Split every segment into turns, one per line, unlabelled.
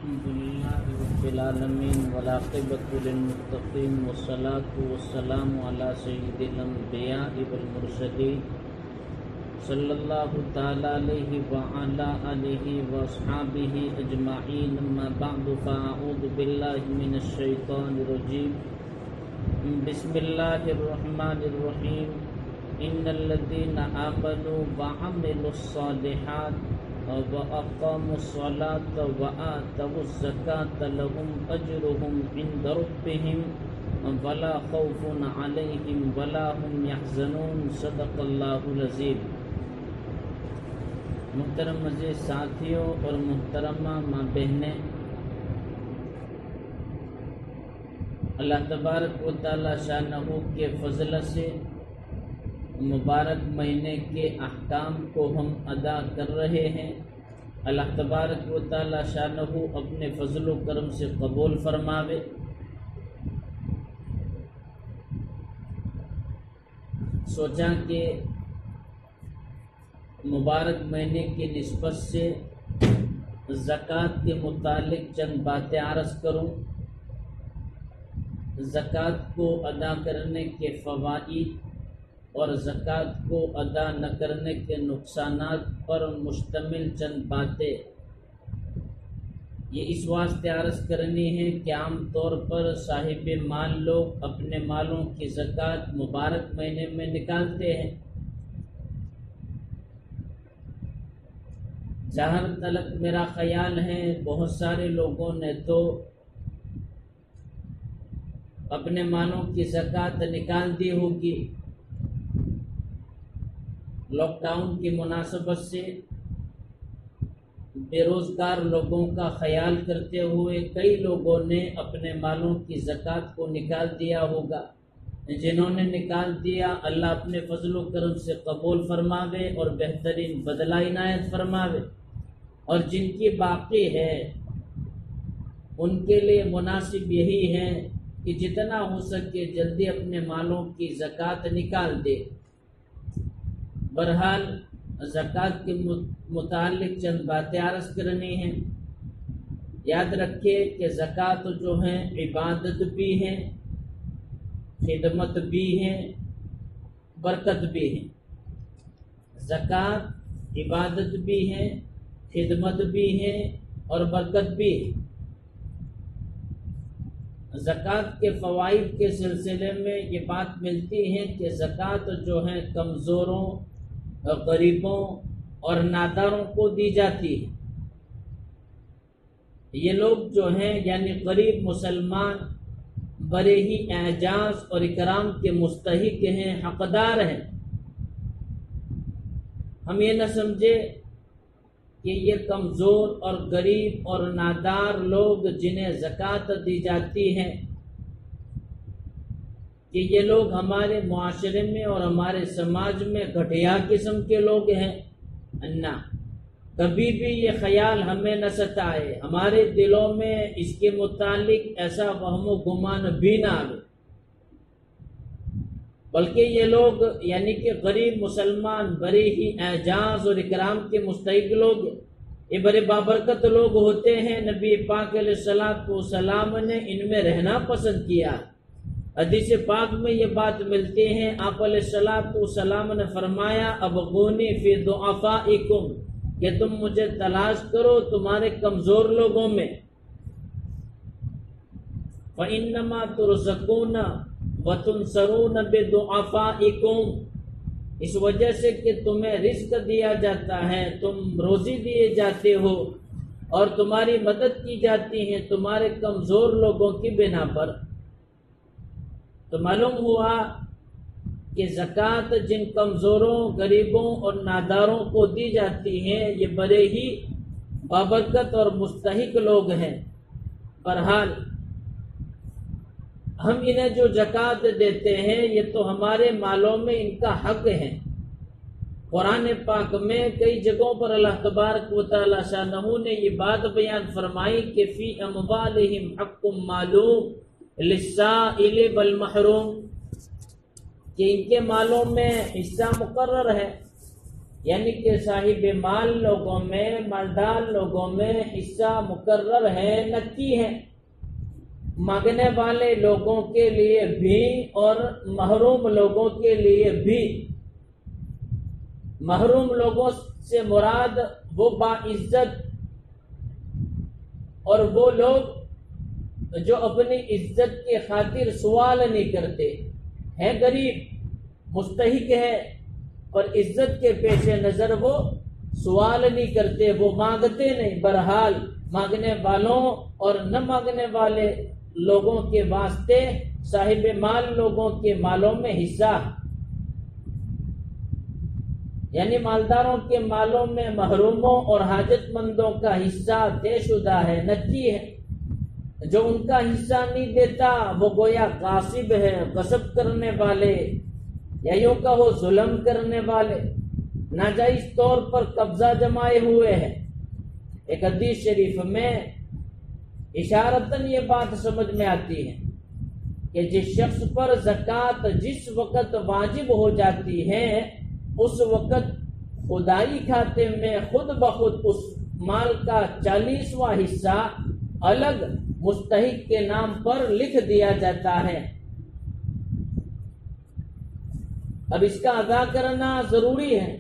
الحمد لله رب العالمين والعاقبة للمتقين والصلاة والسلام على سيد الأنبياء والمرسلين صلى الله تعالى عليه وعلى آله وأصحابه أجمعين. أما بعد فأعوذ بالله من الشيطان الرجيم. بسم الله الرحمن الرحيم. إن الذين آمنوا وعملوا الصالحات وأقاموا الصلاة وآتوا الزكاة لهم أجرهم عند ربهم ولا خوف عليهم ولا هم يحزنون. صدق اللہ العظیم. محترم عزیز ساتھیوں اور محترمہ ماں بہنیں، اللہ تبارک و تعالی شانہ کے فضل سے مبارک مہینے کے احکام کو ہم ادا کر رہے ہیں. اللہ تبارک و تعالی شانہ اپنے فضل و کرم سے قبول فرماوے. سوچا کہ مبارک مہینے کی نسبت سے زکوٰۃ کے متعلق چند باتیں عرض کروں. زکوٰۃ کو ادا کرنے کے فوائد اور زکوٰۃ کو ادا نہ کرنے کے نقصانات پر مشتمل چند باتیں یہ اس واسطے عرض کرنی ہے کہ عام طور پر صاحب مال لوگ اپنے مالوں کی زکوٰۃ مبارک مہینے میں نکالتے ہیں. جہاں تلک میرا خیال ہے بہت سارے لوگوں نے تو اپنے مالوں کی زکوٰۃ نکال دی ہوگی. لاک ڈاؤن کی مناسبت سے بے روزگار لوگوں کا خیال کرتے ہوئے کئی لوگوں نے اپنے مالوں کی زکوٰۃ کو نکال دیا ہوگا. جنہوں نے نکال دیا اللہ اپنے فضل و کرم سے قبول فرماوے اور بہترین بدلہ عنایت فرماوے، اور جن کی باقی ہے ان کے لیے مناسب یہی ہے کہ جتنا ہو سکے جلدی اپنے مالوں کی زکوٰۃ نکال دے. بہرحال زکوٰۃ کے متعلق چند باتیں عرض کرنی ہیں. یاد رکھیے کہ زکوٰۃ جو ہے عبادت بھی ہے، خدمت بھی ہے، برکت بھی ہے. زکوٰۃ عبادت بھی ہے، خدمت بھی ہے اور برکت بھی ہے. زکوٰۃ کے فوائد کے سلسلے میں یہ بات ملتی ہے کہ زکوٰۃ جو ہے کمزوروں، غریبوں اور ناداروں کو دی جاتی ہے. یہ لوگ جو ہیں یعنی غریب مسلمان بڑے ہی اعزاز اور اکرام کے مستحق ہیں، حقدار ہیں. ہم یہ نہ سمجھے کہ یہ کمزور اور غریب اور نادار لوگ جنہیں زکوٰۃ دی جاتی ہے کہ یہ لوگ ہمارے معاشرے میں اور ہمارے سماج میں گھٹیا قسم کے لوگ ہیں. نہ، کبھی بھی یہ خیال ہمیں نہ ستائے، ہمارے دلوں میں اس کے متعلق ایسا وہم و گمان بھی نہ آئے. بلکہ یہ لوگ یعنی کہ غریب مسلمان بڑے ہی اعزاز اور اکرام کے مستحق لوگ، یہ بڑے بابرکت لوگ ہوتے ہیں. نبی پاک علیہ السلام نے ان میں رہنا پسند کیا. حدیث پاک میں یہ بات ملتی ہے، آپ علیہ السلام نے فرمایا ابغونی فی ضعفائکم، کہ تم مجھے تلاش کرو تمہارے کمزور لوگوں میں. فإنما ترزقون وتنصرون بضعفائکم، اس وجہ سے کہ تمہیں رزق دیا جاتا ہے، تم روزی دیے جاتے ہو اور تمہاری مدد کی جاتی ہے تمہارے کمزور لوگوں کی بنا پر. تو معلوم ہوا کہ زکوٰۃ جن کمزوروں، غریبوں اور ناداروں کو دی جاتی ہے یہ بڑے ہی بابرکت اور مستحق لوگ ہیں. بہرحال ہم انہیں جو زکوٰۃ دیتے ہیں یہ تو ہمارے مالوں میں ان کا حق ہے. قرآن پاک میں کئی جگہوں پر اللہ تبارک و تعالی شانہ نے یہ بات بیان فرمائی کہ فی اموالہم حق معلوم للسائل والمحروم، کہ ان کے مالوں میں حصہ مقرر ہے یعنی کہ صاحب مال لوگوں میں، مالدار لوگوں میں حصہ مقرر ہے، نقی ہے، مانگنے والے لوگوں کے لیے بھی اور محروم لوگوں کے لیے بھی۔ محروم لوگوں سے مراد وہ باعزت اور وہ لوگ جو اپنی عزت کی خاطر سوال نہیں کرتے، ہے غریب، مستحق ہے، اور عزت کے پیش نظر وہ سوال نہیں کرتے، وہ مانگتے نہیں۔ بہرحال مانگنے والوں اور نہ مانگنے والے لوگوں کے واسطے صاحب مال لوگوں کے مالوں میں حصہ، یعنی مالداروں کے مالوں میں محروموں اور حاجت مندوں کا حصہ طے شدہ ہے، نقی ہے۔ جو ان کا حصہ نہیں دیتا وہ گویا غاصب ہے، غصب کرنے والے، یا یوں کہو ظلم کرنے والے، ناجائز طور پر قبضہ جمائے ہوئے ہیں۔ ایک حدیث شریف میں اشارتاً یہ بات سمجھ میں آتی ہے کہ جس شخص پر زکوٰۃ جس وقت واجب ہو جاتی ہے اس وقت خدائی کھاتے میں خود بخود اس مال کا 40واں حصہ الگ مستحق کے نام پر لکھ دیا جاتا ہے۔ اب اس کا ادا کرنا ضروری ہے،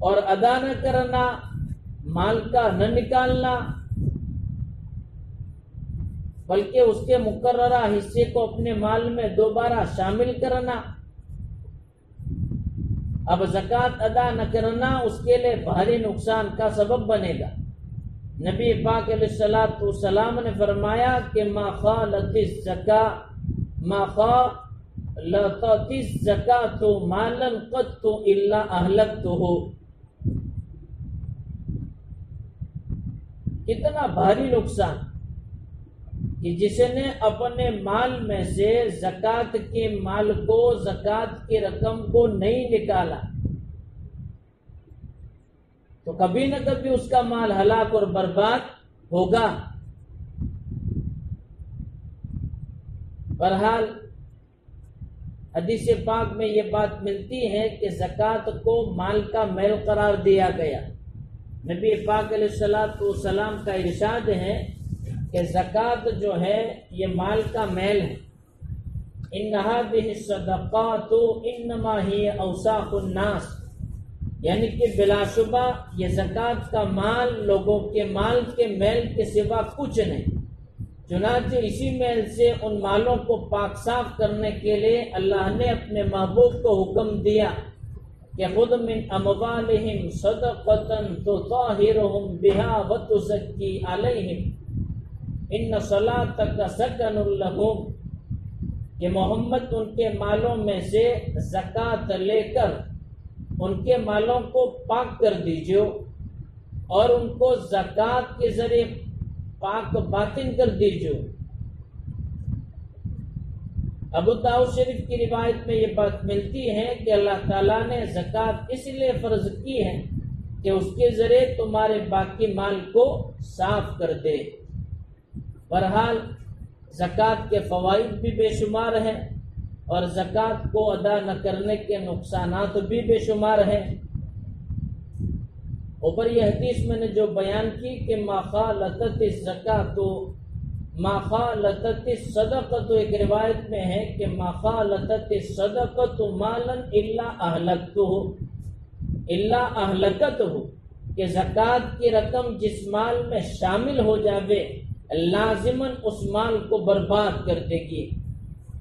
اور ادا نہ کرنا، مال کا نہ نکالنا، بلکہ اس کے مقررہ حصے کو اپنے مال میں دوبارہ شامل کرنا۔ اب زکوٰۃ ادا نہ کرنا اس کے لیے بھاری نقصان کا سبب بنے گا۔ نبی پاک علیہ الصلوۃ والسلام نے فرمایا کہ ما خالت الزکاۃ مالا قط الا اہلکتہ۔ کتنا بھاری نقصان کہ جس نے اپنے مال میں سے زکوٰۃ کے مال کو، زکوٰۃ کی رقم کو نہیں نکالا تو کبھی نہ کبھی اس کا مال ہلاک اور برباد ہوگا۔ بہرحال حدیث پاک میں یہ بات ملتی ہے کہ زکوٰۃ کو مال کا میل قرار دیا گیا۔ نبی پاک علیہ الصلوۃ والسلام کا ارشاد ہے کہ زکوٰۃ جو ہے یہ مال کا میل ہے۔ ان هذه الصدقات انما هي اوساخ الناس، یعنی کہ بلا شبہ یہ زکوٰۃ کا مال لوگوں کے مال کے میل کے سوا کچھ نہیں۔ چنانچہ اسی میل سے ان مالوں کو پاک صاف کرنے کے لیے اللہ نے اپنے محبوب کو حکم دیا کہ خذ من اموالہم صدقۃ تطہرہم بہا وتزکی علیہم ان صلاتک سکن لہم، کہ محمد ان کے مالوں میں سے زکوٰۃ لے کر ان کے مالوں کو پاک کر دیجیے اور ان کو زکوٰۃ کے ذریعے پاک باطن کر دیجیے۔ ابو داؤد شریف کی روایت میں یہ بات ملتی ہے کہ اللہ تعالیٰ نے زکوٰۃ اس لیے فرض کی ہے کہ اس کے ذریعے تمہارے باقی مال کو صاف کر دے۔ بہرحال زکوٰۃ کے فوائد بھی بے شمار ہیں اور زکوٰۃ کو ادا نہ کرنے کے نقصانات بھی بے شمار ہیں۔ اوپر یہ حدیث میں نے جو بیان کی کہ ما خالطت الزکاۃ ما خالطت الصدقۃ، ایک روایت میں ہے کہ ما خالطت الصدقۃ مالا الا اہلکتہ، کہ زکوٰۃ کی رقم جس مال میں شامل ہو جاوے لازماً اس مال کو برباد کر دے گی۔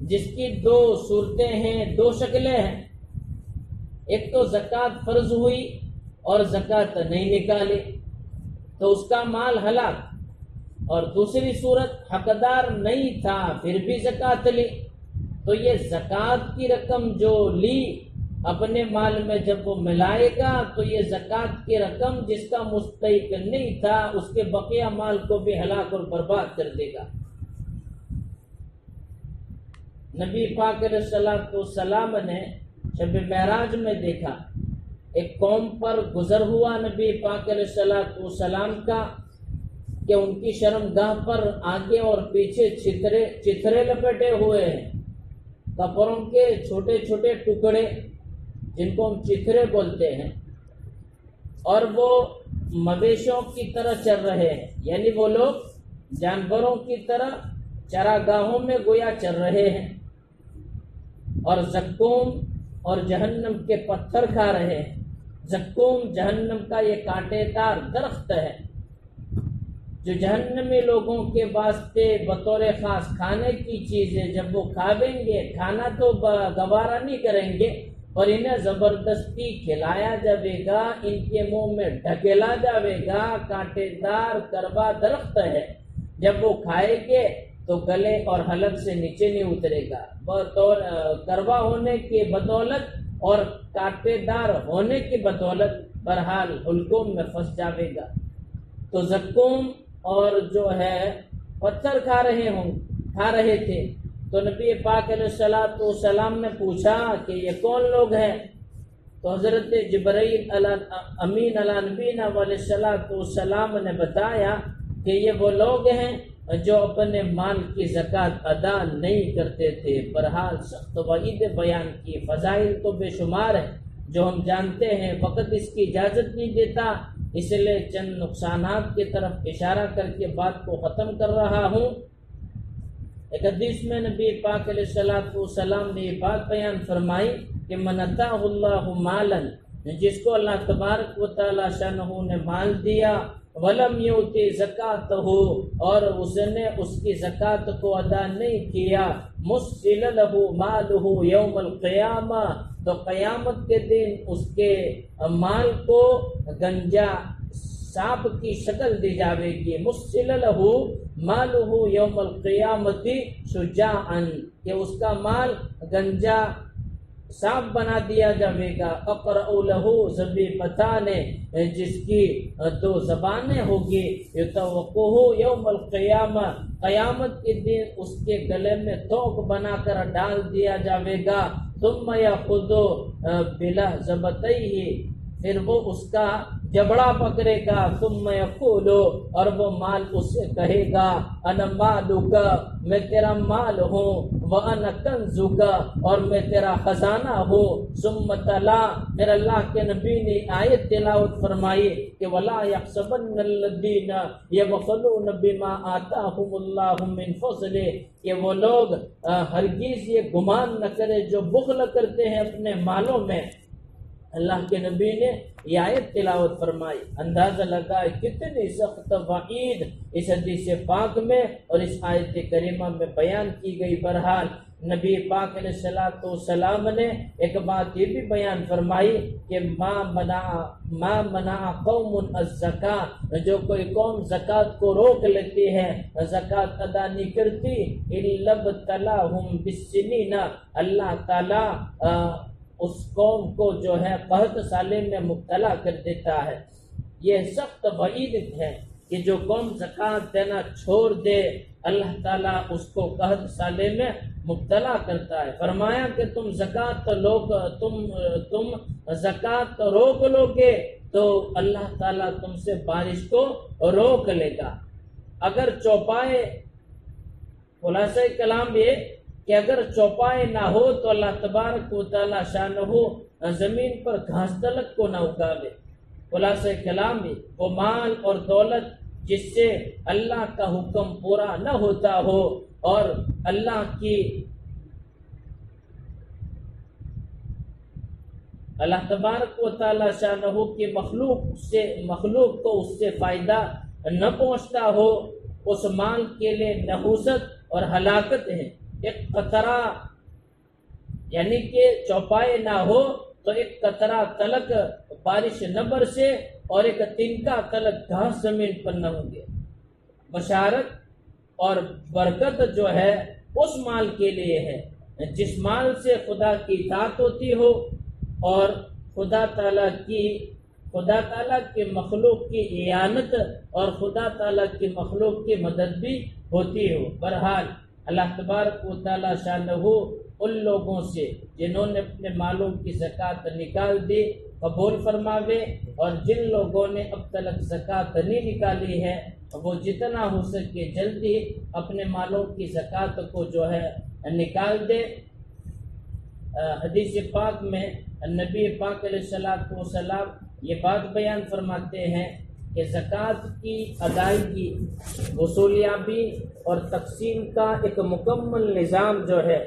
جس کی دو صورتیں ہیں، دو شکلیں ہیں، ایک تو زکوٰۃ فرض ہوئی اور زکوٰۃ نہیں نکالی تو اس کا مال ہلاک، اور دوسری صورت حقدار نہیں تھا پھر بھی زکوٰۃ لی، تو یہ زکوٰۃ کی رقم جو لی اپنے مال میں جب وہ ملائے گا تو یہ زکوٰۃ کی رقم جس کا مستحق نہیں تھا اس کے بقیہ مال کو بھی ہلاک اور برباد کر دے گا۔ نبی پاک علیہ الصلوۃ والسلام نے شب معراج میں دیکھا ایک قوم پر گزر ہوا نبی پاک علیہ الصلوۃ والسلام کا کہ ان کی شرمگاہ پر آگے اور پیچھے چترے لپٹے ہوئے ہیں، کپڑوں کے چھوٹے چھوٹے ٹکڑے، جن کو ہم چتھرے بولتے ہیں، اور وہ مویشیوں کی طرح چر رہے ہیں، یعنی وہ لوگ جانوروں کی طرح چراگاہوں میں گویا چر رہے ہیں، اور زقوم اور جہنم کے پتھر کھا رہے ہیں۔ زقوم جہنم کا یہ کانٹے دار درخت ہے جو جہنمی لوگوں کے واسطے بطور خاص کھانے کی چیز ہے۔ جب وہ کھاویں گے، کھانا تو گوارا نہیں کریں گے، اور انہیں زبردستی کھلایا جائے گا، ان کے منہ میں ڈھکیلا جائے گا۔ کانٹے دار کروا درخت ہے، جب وہ کھائے گے تو گلے اور حلق سے نیچے نہیں اترے گا، بطور کروا ہونے کی بدولت اور کانٹے دار ہونے کی بدولت بہرحال حلقوم میں پھنس جاوے گا۔ تو زقوم اور جو ہے پتھر کھا رہے تھے، تو نبی پاک علیہ السلام نے پوچھا کہ یہ کون لوگ ہیں؟ تو حضرت جبرائیل امین علی نبینا علیہ السلام نے بتایا کہ یہ وہ لوگ ہیں جو اپنے مال کی زکوٰۃ ادا نہیں کرتے تھے۔ بہرحال سخت وعید بیان کی، فضائل تو بے شمار ہیں جو ہم جانتے ہیں، وقت اس کی اجازت نہیں دیتا، اس لیے چند نقصانات کی طرف اشارہ کر کے بات کو ختم کر رہا ہوں۔ ایک حدیث میں نبی پاک علیہ السلام نے یہ بات بیان فرمائی کہ من اتاہ اللہ مالا، جس کو اللہ تبارک و تعالی شانہ نے مال دیا، ولم یؤتی زکاتہ، اور اس نے اس کی زکوٰۃ کو ادا نہیں کیا، مسل لہ مالہ یوم القیامہ، تو قیامت کے دن اس کے مال کو گنجا سانپ کی شکل دی جاوے گی۔ مسل لہ مالہ یوم القیامت شجاعا، کہ اس کا مال گنجا سانپ بنا دیا جائے گا۔ اقرأ لہ ذبیحتان، جس کی 2 زبانیں ہوگی، یطوقہ یوم القیامہ، قیامت کے دن اس کے گلے میں توق بنا کر ڈال دیا جائے گا۔ ثم یأخذ بلہزبتیہ، پھر وہ اس کا جبڑا پکڑے گا۔ ثم یقول، اور وہ مال اس سے کہے گا، انا مالک، میں تیرا مال ہوں، وانا کنزک، اور میں تیرا خزانہ ہوں۔ ثم تلا، پھر اللہ کے نبی نے آیت تلاوت فرمائی کہ ولا یحسبن الذین یبخلون بما آتاہم اللہ من فضل، کہ وہ لوگ ہرگز یہ گمان نہ کرے جو بخل کرتے ہیں اپنے مالوں میں۔ اللہ کے نبی نے یہ آیت تلاوت فرمائی، اندازہ لگائے کتنی سخت وعید اس حدیث پاک میں اور اس آیت کریمہ میں بیان کی گئی۔ بہرحال نبی پاک علیہ السلام نے ایک بات یہ بھی بیان فرمائی کہ ما منع قوم الزکاة، جو کوئی قوم زکوٰۃ کو روک لیتی ہے، زکوٰۃ ادا نہیں کرتی، الا ابتلاہم بالسنین، اللہ تعالیٰ اس قوم کو جو ہے قحط سالے میں مبتلا کر دیتا ہے۔ یہ سخت وعید ہے کہ جو قوم زکوٰۃ دینا چھوڑ دے، اللہ تعالیٰ اس کو قحط سالے میں مبتلا کرتا ہے۔ فرمایا کہ تم زکوٰۃ روک لو گے تو اللہ تعالیٰ تم سے بارش کو روک لے گا۔ اگر چوپائے، خلاصہ کلام یہ کہ اگر چوپائے نہ ہو تو اللہ تبارک و تعالی شانہ زمین پر گھاس تلک کو نہ اگاوے۔ خلاصہ کلام یہ، وہ مال اور دولت جس سے اللہ کا حکم پورا نہ ہوتا ہو اور اللہ تبارک و تعالی شانہ کی مخلوق کو اس سے فائدہ نہ پہنچتا ہو، اس مال کے لیے نحوست اور ہلاکت ہے۔ ایک قطرہ یعنی کہ چوپائے نہ ہو تو ایک قطرہ تلک بارش نہ برسے اور ایک تنکا تلک گھاس زمین پر نہ ہوں گے۔ بشارت اور برکت جو ہے اس مال کے لیے ہے جس مال سے خدا کی اطاعت ہوتی ہو اور خدا تعالیٰ کی مخلوق کی اعانت اور خدا تعالیٰ کی مخلوق کی مدد بھی ہوتی ہو۔ بہرحال اللہ تبارک و تعالی شانہ ان لوگوں سے جنہوں نے اپنے مالوں کی زکوٰۃ نکال دی قبول فرماوے، اور جن لوگوں نے اب تک زکوٰۃ نہیں نکالی ہے وہ جتنا ہو سکے جلدی اپنے مالوں کی زکوٰۃ کو جو ہے نکال دے۔ حدیث پاک میں نبی پاک علیہ الصلوۃ والسلام یہ بات بیان فرماتے ہیں کہ زکوٰۃ کی ادائیگی، وصولیابی اور تقسیم کا ایک مکمل نظام جو ہے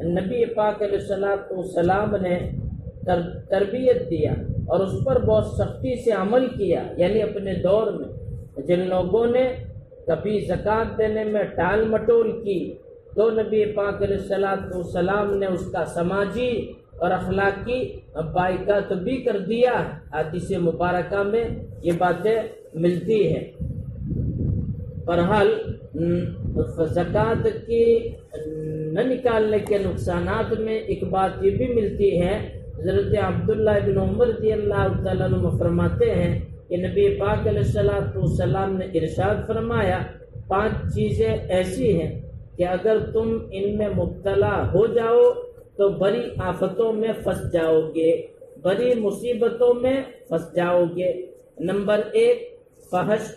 نبی پاک علیہ الصلوۃ والسلام نے تربیت دیا اور اس پر بہت سختی سے عمل کیا۔ یعنی اپنے دور میں جن لوگوں نے کبھی زکوٰۃ دینے میں ٹال مٹول کی تو نبی پاک علیہ الصلوۃ والسلام نے اس کا سماجی اور اخلاقی بائیکاٹ بھی کر دیا۔ حدیث مبارکہ میں یہ باتیں ملتی ہیں۔ بہرحال زکوٰۃ کی نہ نکالنے کے نقصانات میں ایک بات یہ بھی ملتی ہے، حضرت عبداللہ بن عمر رضی اللہ تعالیٰ عنہ فرماتے ہیں کہ نبی پاک علیہ الصلوۃ والسلام نے ارشاد فرمایا 5 چیزیں ایسی ہیں کہ اگر تم ان میں مبتلا ہو جاؤ تو بڑی آفتوں میں پھنس جاؤ گے، بڑی مصیبتوں میں پھنس جاؤ گے۔ نمبر 1 فحش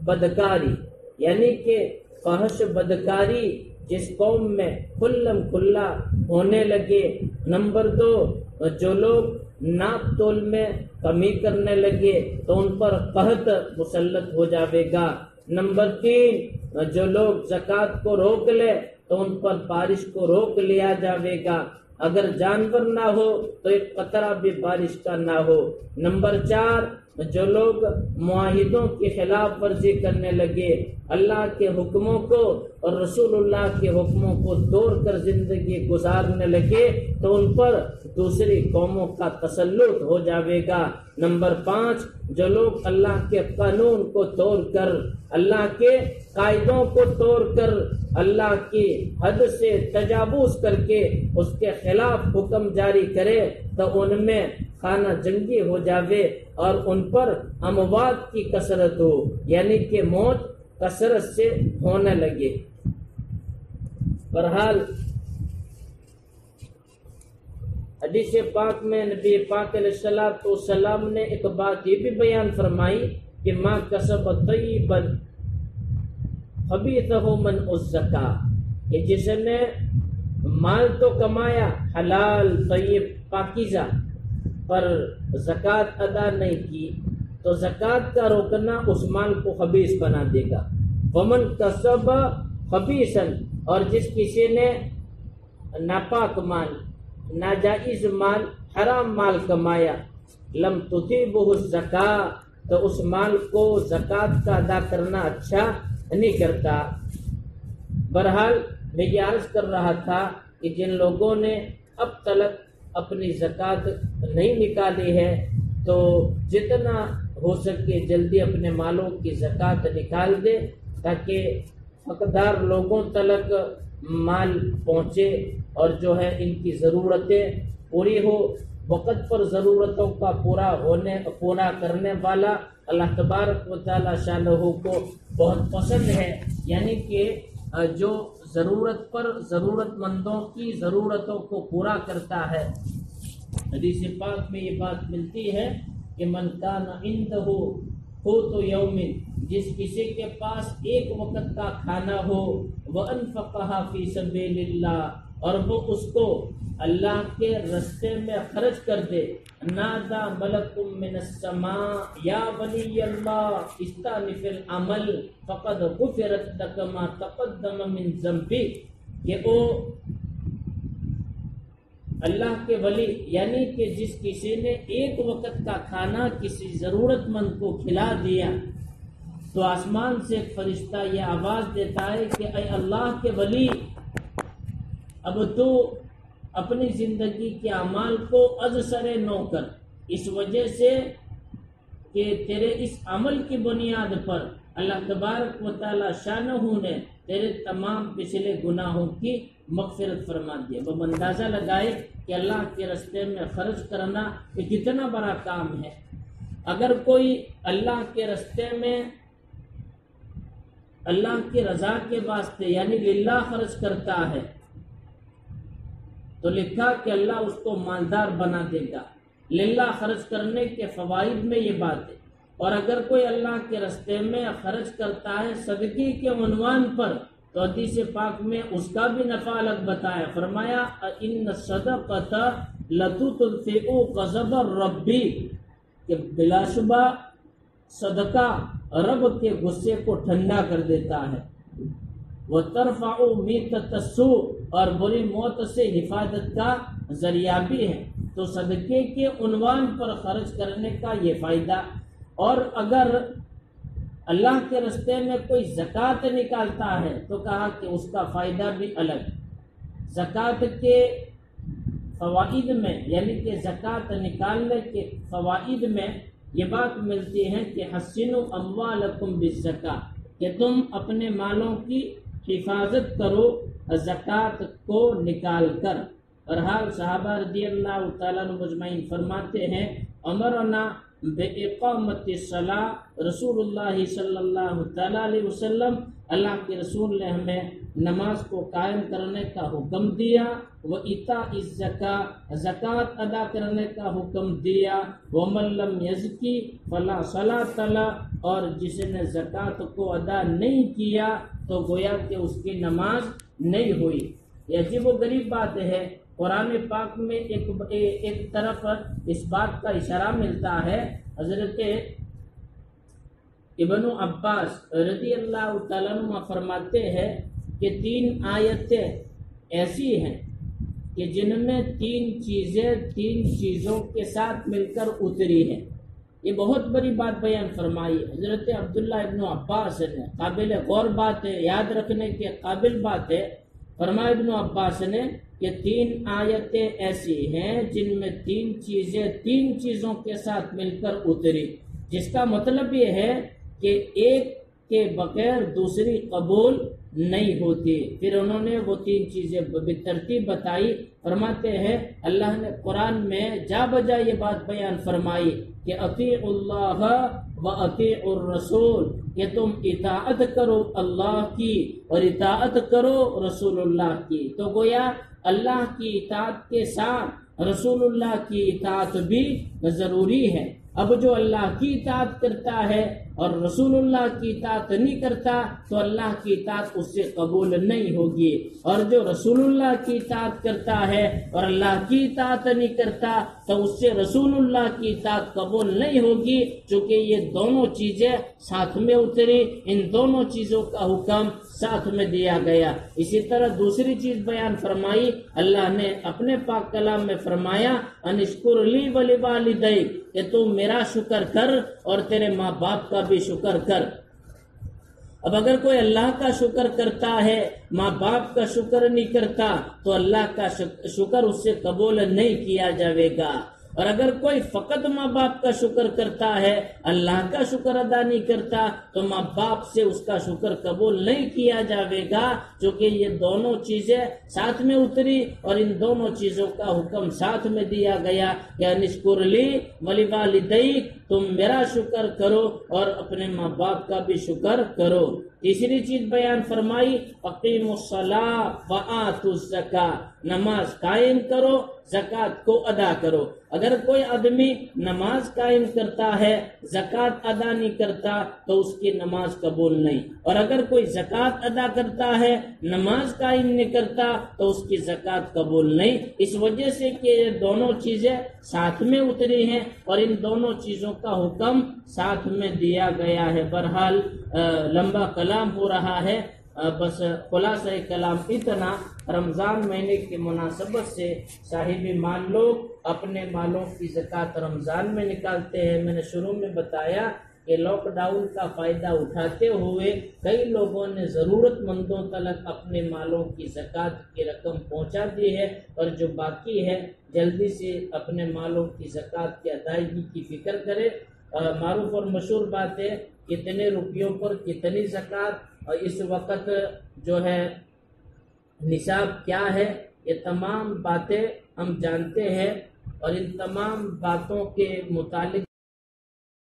بدکاری، یعنی کہ فحش بدکاری جس قوم میں کھلم کھلا ہونے لگے۔ نمبر 2 جو لوگ ناپ تول میں کمی کرنے لگے تو ان پر قحط مسلط ہو جاوے گا۔ نمبر 3 جو لوگ زکوٰۃ کو روک لے تو ان پر بارش کو روک لیا جاوے گا، اگر جانور نہ ہو تو ایک قطرہ بھی بارش کا نہ ہو۔ نمبر 4 جو لوگ معاہدوں کی خلاف ورزی کرنے لگے، اللہ کے حکموں کو اور رسول اللہ کے حکموں کو توڑ کر زندگی گزارنے لگے تو ان پر دوسری قوموں کا تسلط ہو جاوے گا۔ نمبر 5 جو لوگ اللہ کے قانون کو توڑ کر، اللہ کے قاعدوں کو توڑ کر، اللہ کی حد سے تجاوز کر کے اس کے خلاف حکم جاری کرے تو ان میں خانہ جنگی ہو جاوے اور ان پر اموات کی کثرت ہو، یعنی کہ موت کثرت سے ہونے لگے۔ بہرحال حدیث پاک میں نبی پاک علیہ الصلوۃ والسلام نے ایک بات یہ بھی بیان فرمائی کہ ما کسب طیبا خبیثہ من الزکاۃ، کہ جس نے مال تو کمایا حلال طیب پاکیزہ پر زکوٰۃ ادا نہیں کی تو زکوٰۃ کا روکنا اس مال کو خبیث بنا دے گا۔ ومن کسب خبیثا، اور جس کسی نے ناپاک مال، ناجائز مال، حرام مال کمایا، لم تطیبہ الزکاۃ، تو اس مال کو زکوٰۃ کا ادا کرنا اچھا نہیں کرتا۔ بہرحال میں یہ عرض کر رہا تھا کہ جن لوگوں نے اب تک اپنی زکوٰۃ نہیں نکالی ہے تو جتنا ہو سکے جلدی اپنے مالوں کی زکوٰۃ نکال دے تاکہ حقدار لوگوں تک مال پہنچے اور جو ہے ان کی ضرورتیں پوری ہو۔ وقت پر ضرورتوں کا پورا کرنے والا اللہ تبارک و تعالی شانہ کو بہت پسند ہے، یعنی کہ جو ضرورت پر ضرورت مندوں کی ضرورتوں کو پورا کرتا ہے۔ حدیث پاک میں یہ بات ملتی ہے کہ من کان عنده قوت یوم، جس کسی کے پاس ایک وقت کا کھانا ہو، وانفقها فی سبیل اللہ، اور وہ اس کو اللہ کے رستے میں خرچ کر دے، نادا ملک من السماء یا ولی اللہ استانف العمل فقد غفرت لک ما تقدم من ذنبک، کہ او اللہ کے ولی، یعنی کہ جس کسی نے ایک وقت کا کھانا کسی ضرورت مند کو کھلا دیا تو آسمان سے ایک فرشتہ یہ آواز دیتا ہے کہ اے اللہ کے ولی، اب تو اپنی زندگی کے اعمال کو از سر نو کر، اس وجہ سے کہ تیرے اس عمل کی بنیاد پر اللہ تبارک و تعالی شانہ نے تیرے تمام پچھلے گناہوں کی مغفرت فرما دیا۔ وہ اندازہ لگائے کہ اللہ کے راستے میں خرچ کرنا یہ کتنا بڑا کام ہے۔ اگر کوئی اللہ کے راستے میں اللہ کی رضا کے واسطے یعنی للہ خرچ کرتا ہے تو لکھا کہ اللہ اس کو مالدار بنا دے گا۔ للہ خرچ کرنے کے فوائد میں یہ بات ہے۔ اور اگر کوئی اللہ کے راستے میں خرچ کرتا ہے صدقے کے عنوان پر تو حدیث پاک میں اس کا بھی نفع الگ بتایا، فرمایا ان الصدقۃ لَتُطْفِئُ غَضَبَ الرَّبِّ، کہ بلا شبہ صدقہ رب کے غصے کو ٹھنڈا کر دیتا ہے، وَتَرْفَعُ مِيتَةَ السُّوءِ، اور بری موت سے حفاظت کا ذریعہ بھی ہے۔ تو صدقے کے عنوان پر خرچ کرنے کا یہ فائدہ، اور اگر اللہ کے راستے میں کوئی زکوٰۃ نکالتا ہے تو کہا کہ اس کا فائدہ بھی الگ۔ زکوٰۃ کے فوائد میں، یعنی کہ زکوٰۃ نکالنے کے فوائد میں یہ بات ملتی ہے کہ حسنوا اموالکم بالزکاۃ، کہ تم اپنے مالوں کی حفاظت کرو زکوٰۃ کو نکال کر۔ بہرحال صحابہ رضی اللہ تعالیٰ عنہ مجمعین فرماتے ہیں، امرنا بإقامت الصلاۃ، رسول اللہ صلی اللہ تعالیٰ علیہ وسلم، اللہ کے رسول نے ہمیں نماز کو قائم کرنے کا حکم دیا، وإیتاء الزکاۃ، زکوٰۃ ادا کرنے کا حکم دیا، ومن لم یزکی فلا صلاۃ لہ، اور جس نے زکوٰۃ کو ادا نہیں کیا تو گویا کہ اس کی نماز نہیں ہوئی۔ یہ عجیب و غریب بات ہے، قرآن پاک میں ایک طرف اس بات کا اشارہ ملتا ہے۔ حضرت ابن عباس رضی اللہ تعالیٰ عنہ فرماتے ہیں کہ 3 آیتیں ایسی ہیں کہ جن میں 3 چیزوں کے ساتھ مل کر اتری ہیں۔ یہ بہت بڑی بات بیان فرمائی حضرت عبداللہ ابن عباس نے، قابل غور بات ہے، یاد رکھنے کے قابل بات ہے۔ فرمایا ابن عباس نے کہ 3 آیتیں ایسی ہیں جن میں 3 چیزوں کے ساتھ مل کر اتری، جس کا مطلب یہ ہے کہ ایک کے بغیر دوسری قبول نہیں ہوتی۔ پھر انہوں نے وہ 3 چیزیں بترتیب بتائی۔ فرماتے ہیں اللہ نے قرآن میں جا بجا یہ بات بیان فرمائی کہ اطیعوا اللہ و اطیعوا الرسول، کہ تم اطاعت کرو اللہ کی اور اطاعت کرو رسول اللہ کی۔ تو گویا اللہ کی اطاعت کے ساتھ رسول اللہ کی اطاعت بھی ضروری ہے۔ اب جو اللہ کی اطاعت کرتا ہے اور رسول اللہ کی اطاعت نہیں کرتا تو اللہ کی اطاعت اس سے قبول نہیں ہوگی، اور جو رسول اللہ کی اطاعت کرتا ہے اور اللہ کی اطاعت نہیں کرتا تو اس سے رسول اللہ کی اطاعت قبول نہیں ہوگی، چونکہ یہ دونوں چیزیں ساتھ میں اتری، ان دونوں چیزوں کا حکم ساتھ میں دیا گیا۔ اسی طرح دوسری چیز بیان فرمائی، اللہ نے اپنے پاک کلام میں فرمایا ان اشکر لی ولوالدیک، کہ تم میرا شکر کر اور تیرے ماں باپ کا بھی شکر کر۔ اب اگر کوئی اللہ کا شکر کرتا ہے، ماں باپ کا شکر نہیں کرتا تو اللہ کا شکر اس سے قبول نہیں کیا جائے گا، اور اگر کوئی فقط ماں باپ کا شکر کرتا ہے، اللہ کا شکر ادا نہیں کرتا تو ماں باپ سے اس کا شکر قبول نہیں کیا جائے گا، چونکہ یہ دونوں چیزیں ساتھ میں اتری اور ان دونوں چیزوں کا حکم ساتھ میں دیا گیا کہ انشکر لی ولوالدیک، تم میرا شکر کرو اور اپنے ماں باپ کا بھی شکر کرو۔ تیسری چیز بیان فرمائی اقیموا الصلاۃ وآتوا الزکاۃ، نماز قائم کرو، زکوٰۃ کو ادا کرو۔ اگر کوئی آدمی نماز قائم کرتا ہے، زکوٰۃ ادا نہیں کرتا تو اس کی نماز قبول نہیں، اور اگر کوئی زکوٰۃ ادا کرتا ہے، نماز قائم نہیں کرتا تو اس کی زکوٰۃ قبول نہیں۔ اس وجہ سے کہ یہ دونوں چیزیں ساتھ میں اتری ہیں اور ان دونوں چیزوں کا حکم ساتھ میں دیا گیا ہے۔ بہرحال لمبا کلام ہو رہا ہے، بس خلاصہ کلام اتنا، رمضان مہینے کی مناسبت سے صاحب مال لوگ اپنے مالوں کی زکوٰۃ رمضان میں نکالتے ہیں۔ میں نے شروع میں بتایا کہ لاک ڈاؤن کا فائدہ اٹھاتے ہوئے کئی لوگوں نے ضرورت مندوں تک اپنے مالوں کی زکوٰۃ کی رقم پہنچا دی ہے، اور جو باقی ہے جلدی سے اپنے مالوں کی زکوٰۃ کی ادائیگی کی فکر کرے۔ معروف اور مشہور بات ہے کتنے روپیوں پر کتنی زکوٰۃ، اور اس وقت جو ہے نصاب کیا ہے، یہ تمام باتیں ہم جانتے ہیں، اور ان تمام باتوں کے متعلق